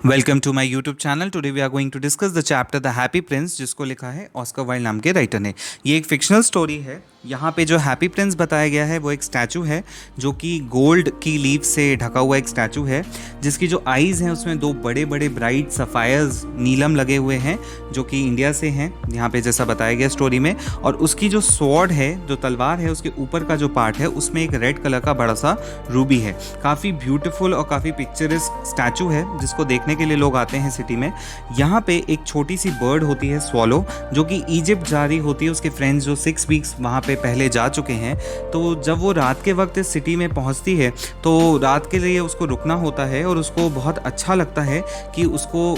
Welcome to my YouTube channel. Today we are going to discuss the chapter the happy prince, जिसको लिखा है Oscar Wilde नाम के writer ने। ये एक फिक्शनल स्टोरी है। यहाँ पे जो हैप्पी प्रिंस बताया गया है वो एक स्टैचू है जो कि गोल्ड की लीफ से ढका हुआ एक स्टैचू है, जिसकी जो आईज़ हैं उसमें दो बड़े बड़े ब्राइट सफ़ायर्स नीलम लगे हुए हैं जो कि इंडिया से हैं यहाँ पे, जैसा बताया गया स्टोरी में। और उसकी जो स्वॉर्ड है, जो तलवार है, उसके ऊपर का जो पार्ट है उसमें एक रेड कलर का बड़ा सा रूबी है। काफ़ी ब्यूटीफुल और काफ़ी पिक्चरस्क स्टैचू है जिसको देखने के लिए लोग आते हैं सिटी में। यहाँ पे एक छोटी सी बर्ड होती है स्वॉलो, जो कि इजिप्ट जा रही होती है। उसके फ्रेंड्स जो 6 वीक्स वहाँ पे पहले जा चुके हैं, तो जब वो रात के वक्त इस सिटी में पहुँचती है तो रात के लिए उसको रुकना होता है और उसको बहुत अच्छा लगता है कि उसको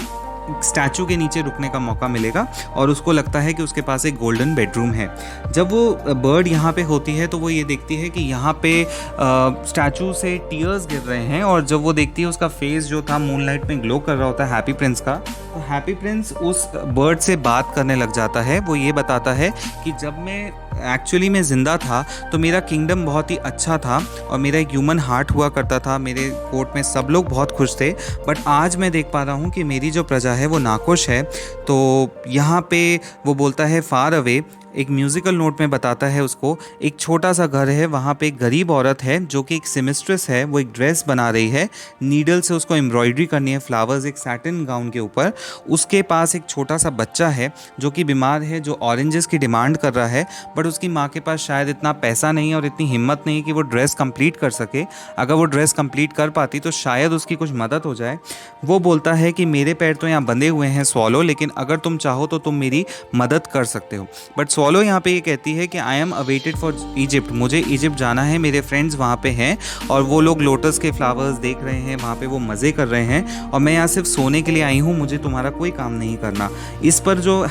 स्टैचू के नीचे रुकने का मौका मिलेगा और उसको लगता है कि उसके पास एक गोल्डन बेडरूम है। जब वो बर्ड यहाँ पे होती है तो वो ये देखती है कि यहाँ पे स्टैचू से टीयर्स गिर रहे हैं, और जब वो देखती है उसका फेस जो था मूनलाइट में ग्लो कर रहा होता है हैप्पी प्रिंस का, तो हैप्पी प्रिंस उस बर्ड से बात करने लग जाता है। वो ये बताता है कि जब मैं एक्चुअली में ज़िंदा था तो मेरा किंगडम बहुत ही अच्छा था और मेरा एक ह्यूमन हार्ट हुआ करता था, मेरे कोर्ट में सब लोग बहुत खुश थे, बट आज मैं देख पा रहा हूँ कि मेरी जो प्रजा है वो नाखुश है। तो यहाँ पे वो बोलता है फार अवे, एक म्यूज़िकल नोट में बताता है उसको, एक छोटा सा घर है, वहाँ पे एक गरीब औरत है जो कि एक सिमिस्ट्रेस है। वो एक ड्रेस बना रही है, नीडल से उसको एम्ब्रॉयडरी करनी है फ्लावर्स एक सैटिन गाउन के ऊपर। उसके पास एक छोटा सा बच्चा है जो कि बीमार है, जो ऑरेंजेस की डिमांड कर रहा है, बट उसकी माँ के पास शायद इतना पैसा नहीं है और इतनी हिम्मत नहीं कि वो ड्रेस कंप्लीट कर सके। अगर वो ड्रेस कंप्लीट कर पाती तो शायद उसकी कुछ मदद हो जाए। वो बोलता है कि मेरे पैर तो यहाँ बंधे हुए हैं स्वॉलो, लेकिन अगर तुम चाहो तो तुम मेरी मदद कर सकते हो। बट स्वॉलो यहाँ पे ये कहती है कि I am awaited for Egypt, मुझे इजिप्ट जाना है, मेरे फ्रेंड्स वहाँ पे हैं और वो लोग लोटस के फ्लावर्स देख रहे हैं, वहाँ पे वो मज़े कर रहे हैं और मैं यहाँ सिर्फ सोने के लिए आई हूँ, मुझे तुम्हारा कोई काम नहीं करना। इस पर जो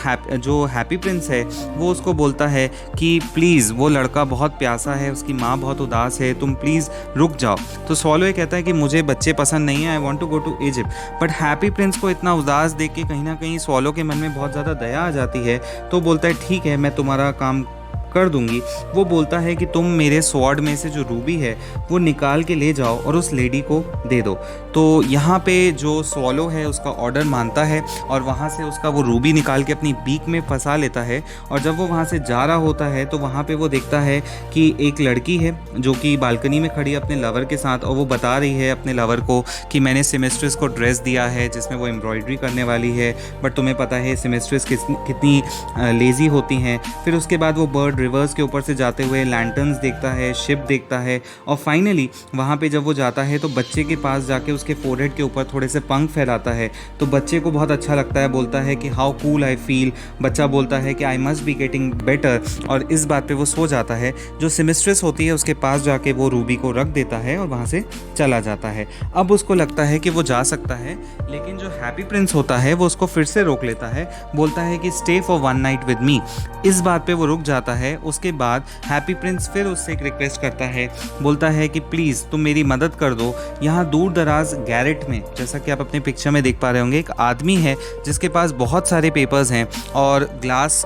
हैप्पी प्रिंस है वो उसको बोलता है कि प्लीज़, वो लड़का बहुत प्यासा है, उसकी माँ बहुत उदास है, तुम प्लीज़ रुक जाओ। तो स्वॉलो ये कहता है कि मुझे बच्चे पसंद नहीं है, I want to go to Egypt. But happy prince को इतना उदास देख के कहीं ना कहीं स्वॉलो के मन में बहुत ज़्यादा दया आ जाती है। तो बोलता है ठीक है, मैं तुम्हारा काम कर दूंगी। वो बोलता है कि तुम मेरे स्वॉर्ड में से जो रूबी है वो निकाल के ले जाओ और उस लेडी को दे दो। तो यहाँ पे जो स्वॉलो है उसका ऑर्डर मानता है और वहाँ से उसका वो रूबी निकाल के अपनी बीक में फंसा लेता है। और जब वो वहाँ से जा रहा होता है तो वहाँ पे वो देखता है कि एक लड़की है जो कि बालकनी में खड़ी है अपने लवर के साथ, और वो बता रही है अपने लवर को कि मैंने सेमेस्ट्रेस को ड्रेस दिया है जिसमें वो एम्ब्रॉयडरी करने वाली है, बट तुम्हें पता है सेमेस्ट्रेस कितनी लेज़ी होती हैं। फिर उसके बाद वो बर्ड रिवर्स के ऊपर से जाते हुए लैंटर्न्स देखता है, शिप देखता है, और फाइनली वहाँ पे जब वो जाता है तो बच्चे के पास जाके उसके फोरहेड के ऊपर थोड़े से पंख फैलाता है। तो बच्चे को बहुत अच्छा लगता है, बोलता है कि हाउ कूल आई फील। बच्चा बोलता है कि I must be getting better, और इस बात पे वो सो जाता है। जो सेमिस्ट्रेस होती है उसके पास जाके वो रूबी को रख देता है और वहाँ से चला जाता है। अब उसको लगता है कि वो जा सकता है, लेकिन जो हैप्पी प्रिंस होता है वो उसको फिर से रोक लेता है, बोलता है कि stay for one night with me. इस बात पे वो रुक जाता है। उसके बाद हैप्पी प्रिंस फिर उससे एक रिक्वेस्ट करता है, बोलता है कि प्लीज़ तुम मेरी मदद कर दो। यहाँ दूर दराज गैरेट में, जैसा कि आप अपने पिक्चर में देख पा रहे होंगे, एक आदमी है जिसके पास बहुत सारे पेपर्स हैं और ग्लास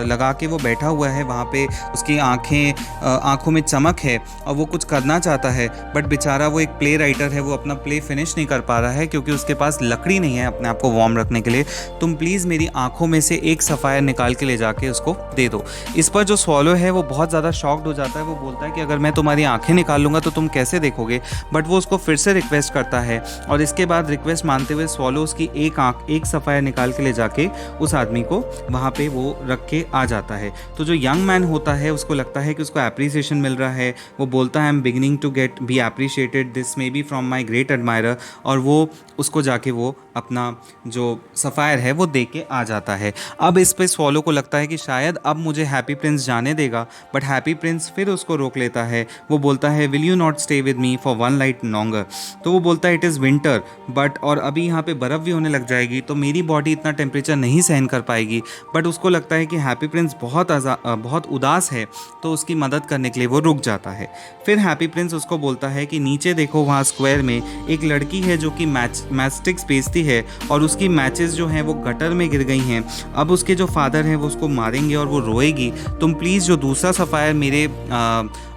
लगा के वो बैठा हुआ है वहाँ पे। उसकी आंखों में चमक है और वो कुछ करना चाहता है, बट बेचारा वो एक प्ले राइटर है, वो अपना प्ले फिनिश नहीं कर पा रहा है क्योंकि उसके पास लकड़ी नहीं है अपने आप को वार्म रखने के लिए। तुम प्लीज़ मेरी आंखों में से एक सफ़ायर निकाल के ले जाके उसको दे दो। इस पर जो स्वॉलो है वो बहुत ज़्यादा शॉक्ड हो जाता है। वो बोलता है कि अगर मैं तुम्हारी आंखें निकाल लूँगा तो तुम कैसे देखोगे। बट वो उसको फिर से रिक्वेस्ट करता है और इसके बाद रिक्वेस्ट मानते हुए स्वॉलो उसकी एक सफ़ायर निकाल के ले जाके उस आदमी को वहाँ पे वो रख के आ जाता है। तो जो यंग मैन होता है उसको लगता है कि उसको एप्रिसिएशन मिल रहा है। वो बोलता है I am beginning to get be appreciated, this may be from my great admirer, और वो उसको जाके वो अपना जो सफ़ायर है वो दे के आ जाता है। अब इस पे स्वॉलो को लगता है कि शायद अब मुझे हैप्पी प्रिंस जाने देगा, बट हैप्पी प्रिंस फिर उसको रोक लेता है। वो बोलता है will you not stay with me for one night longer. तो वो बोलता है इट इज़ विंटर बट, और अभी यहाँ पे बर्फ़ भी होने लग जाएगी तो मेरी बॉडी इतना टेम्परेचर नहीं सहन कर पाएगी। बट उसको लगता है कि हैप्पी प्रिंस बहुत उदास है, तो उसकी मदद करने के लिए वो रुक जाता है। फिर हैप्पी प्रिंस उसको बोलता है कि नीचे देखो, वहाँ स्क्वायर में एक लड़की है जो कि मैचस्टिक्स बेचती है और उसकी मैचेस जो हैं वो गटर में गिर गई हैं। अब उसके जो फादर हैं वो उसको मारेंगे और वो रोएगी। तुम प्लीज़ जो दूसरा सफ़ायर मेरे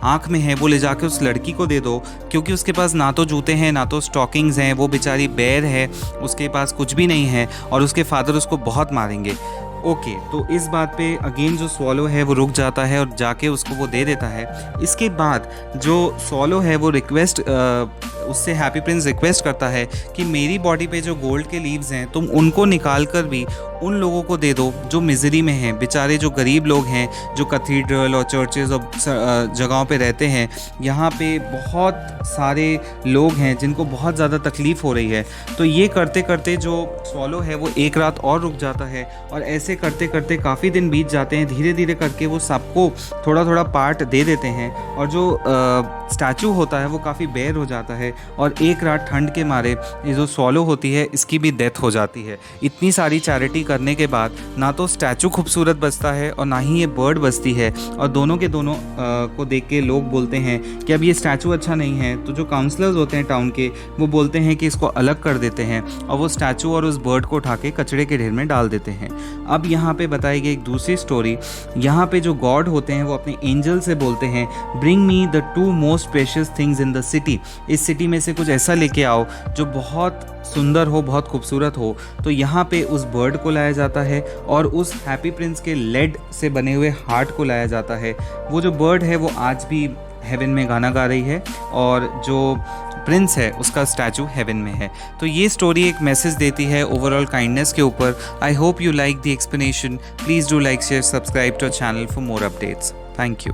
आँख में है वो ले जाके उस लड़की को दे दो, क्योंकि उसके पास ना तो जूते हैं ना तो स्टॉकिंग्स हैं, वो बेचारी बैर है, उसके पास कुछ भी नहीं है और उसके फादर उसको बहुत मारेंगे। ओके, तो इस बात पे अगेन जो स्वॉलो है वो रुक जाता है और जाके उसको वो दे देता है। इसके बाद जो स्वॉलो है वो उससे हैप्पी प्रिंस रिक्वेस्ट करता है कि मेरी बॉडी पे जो गोल्ड के लीव्स हैं तुम उनको निकाल कर भी उन लोगों को दे दो जो मिजरी में हैं, बेचारे जो गरीब लोग हैं, जो कैथीड्रल और चर्चेज और जगहों पे रहते हैं। यहाँ पे बहुत सारे लोग हैं जिनको बहुत ज़्यादा तकलीफ़ हो रही है। तो ये करते करते जो स्वॉलो है वो एक रात और रुक जाता है और ऐसे करते करते काफ़ी दिन बीत जाते हैं। धीरे धीरे करके वो सबको थोड़ा थोड़ा पार्ट दे देते हैं और जो स्टैचू होता है वो काफ़ी बेर हो जाता है और एक रात ठंड के मारे ये जो स्वॉलो होती है इसकी भी डेथ हो जाती है। इतनी सारी चैरिटी करने के बाद ना तो स्टैचू खूबसूरत बचता है और ना ही ये बर्ड बचती है, और दोनों के दोनों को देख के लोग बोलते हैं कि अब ये स्टैचू अच्छा नहीं है। तो जो काउंसलर्स होते हैं टाउन के वो बोलते हैं कि इसको अलग कर देते हैं और वो स्टैचू और उस बर्ड को उठा के कचड़े के ढेर में डाल देते हैं। अब यहाँ पे बताई गई एक दूसरी स्टोरी, यहाँ पे जो गॉड होते हैं वो अपने एंजल से बोलते हैं bring me the 2 most precious things in the city. इस सिटी में से कुछ ऐसा लेके आओ जो बहुत सुंदर हो, बहुत खूबसूरत हो। तो यहाँ पे उस बर्ड को लाया जाता है और उस हैप्पी प्रिंस के लेड से बने हुए हार्ट को लाया जाता है। वो जो बर्ड है वो आज भी हेवन में गाना गा रही है और जो प्रिंस है उसका स्टैचू हेवन में है। तो ये स्टोरी एक मैसेज देती है ओवरऑल काइंडनेस के ऊपर। I hope you like the explanation. Please do like, share, subscribe to our channel for more updates. Thank you.